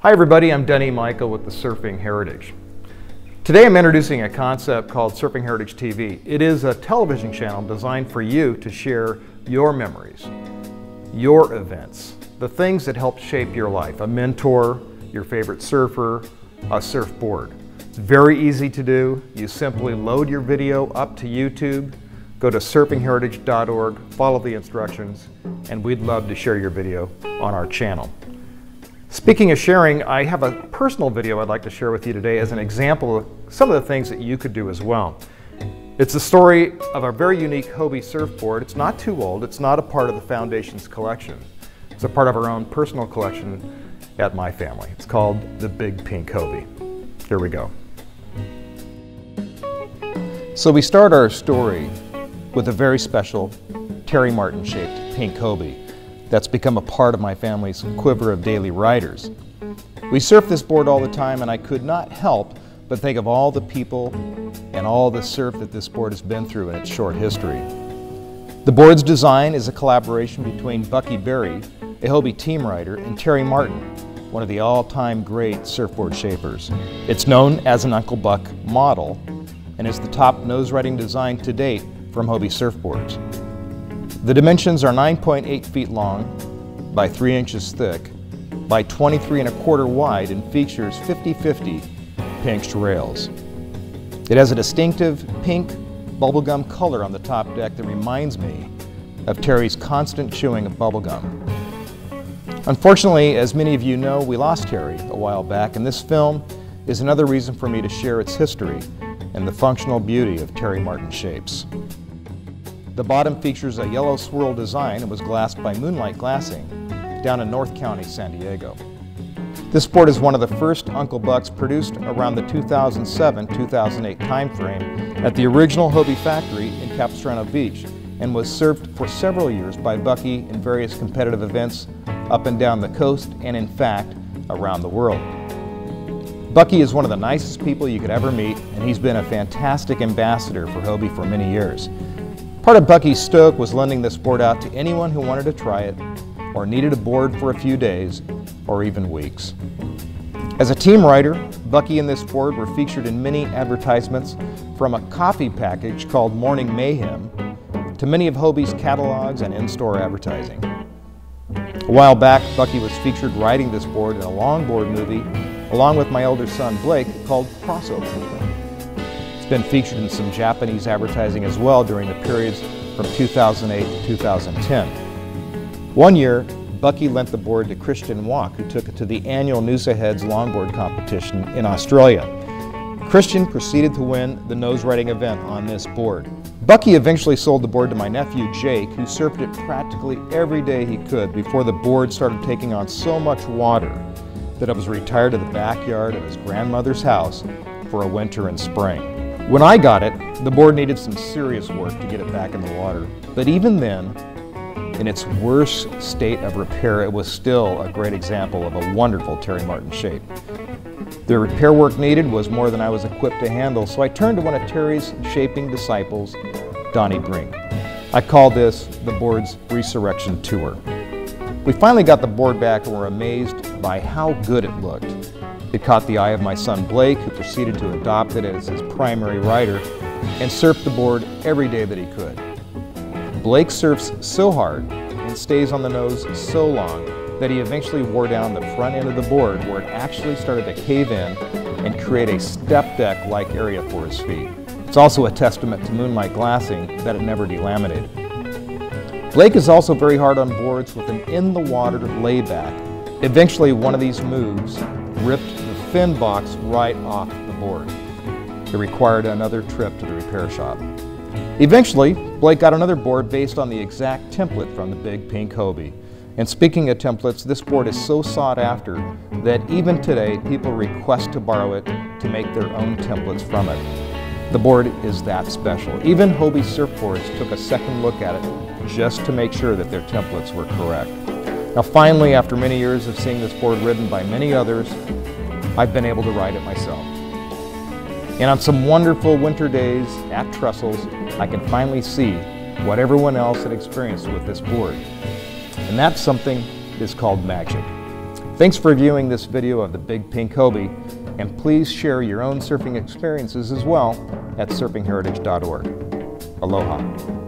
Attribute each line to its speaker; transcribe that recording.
Speaker 1: Hi everybody, I'm Denny Michael with the Surfing Heritage. Today I'm introducing a concept called Surfing Heritage TV. It is a television channel designed for you to share your memories, your events, the things that help shape your life, a mentor, your favorite surfer, a surfboard. It's very easy to do. You simply load your video up to YouTube, go to surfingheritage.org, follow the instructions, and we'd love to share your video on our channel. Speaking of sharing, I have a personal video I'd like to share with you today as an example of some of the things that you could do as well. It's the story of a very unique Hobie surfboard. It's not too old. It's not a part of the Foundation's collection. It's a part of our own personal collection at my family. It's called the Big Pink Hobie. Here we go. So we start our story with a very special Terry Martin shaped pink Hobie that's become a part of my family's quiver of daily riders. We surf this board all the time, and I could not help but think of all the people and all the surf that this board has been through in its short history. The board's design is a collaboration between Bucky Barry, a Hobie team rider, and Terry Martin, one of the all-time great surfboard shapers. It's known as an Uncle Buck model and is the top nose riding design to date from Hobie surfboards. The dimensions are 9.8 feet long by 3 inches thick by 23¼ wide and features 50/50 pinched rails. It has a distinctive pink bubblegum color on the top deck that reminds me of Terry's constant chewing of bubblegum. Unfortunately, as many of you know, we lost Terry a while back, and this film is another reason for me to share its history and the functional beauty of Terry Martin shapes. The bottom features a yellow swirl design and was glassed by Moonlight Glassing down in North County, San Diego. This board is one of the first Uncle Bucks produced around the 2007-2008 timeframe at the original Hobie factory in Capistrano Beach and was served for several years by Bucky in various competitive events up and down the coast and, in fact, around the world. Bucky is one of the nicest people you could ever meet, and he's been a fantastic ambassador for Hobie for many years. Part of Bucky's stoke was lending this board out to anyone who wanted to try it or needed a board for a few days or even weeks. As a team rider, Bucky and this board were featured in many advertisements, from a coffee package called Morning Mayhem to many of Hobie's catalogs and in-store advertising. A while back, Bucky was featured riding this board in a longboard movie along with my older son Blake called Crossover. It's been featured in some Japanese advertising as well during the periods from 2008 to 2010. One year, Bucky lent the board to Christian Walk, who took it to the annual Noosa Heads longboard competition in Australia. Christian proceeded to win the nose riding event on this board. Bucky eventually sold the board to my nephew Jake, who surfed it practically every day he could before the board started taking on so much water that it was retired to the backyard of his grandmother's house for a winter and spring. When I got it, the board needed some serious work to get it back in the water. But even then, in its worst state of repair, it was still a great example of a wonderful Terry Martin shape. The repair work needed was more than I was equipped to handle, so I turned to one of Terry's shaping disciples, Donnie Brink. I call this the board's resurrection tour. We finally got the board back and were amazed by how good it looked. It caught the eye of my son Blake, who proceeded to adopt it as his primary rider and surfed the board every day that he could. Blake surfs so hard and stays on the nose so long that he eventually wore down the front end of the board, where it actually started to cave in and create a step deck-like area for his feet. It's also a testament to Moonlight Glassing that it never delaminated. Blake is also very hard on boards with an in-the-water layback. Eventually, one of these moves ripped the fin box right off the board. It required another trip to the repair shop. Eventually, Blake got another board based on the exact template from the Big Pink Hobie. And speaking of templates, this board is so sought after that even today, people request to borrow it to make their own templates from it. The board is that special. Even Hobie surfboards took a second look at it just to make sure that their templates were correct. Now finally, after many years of seeing this board ridden by many others, I've been able to ride it myself. And on some wonderful winter days at Trestles, I can finally see what everyone else had experienced with this board. And that something is called magic. Thanks for viewing this video of the Big Pink Hobie, and please share your own surfing experiences as well at surfingheritage.org. Aloha.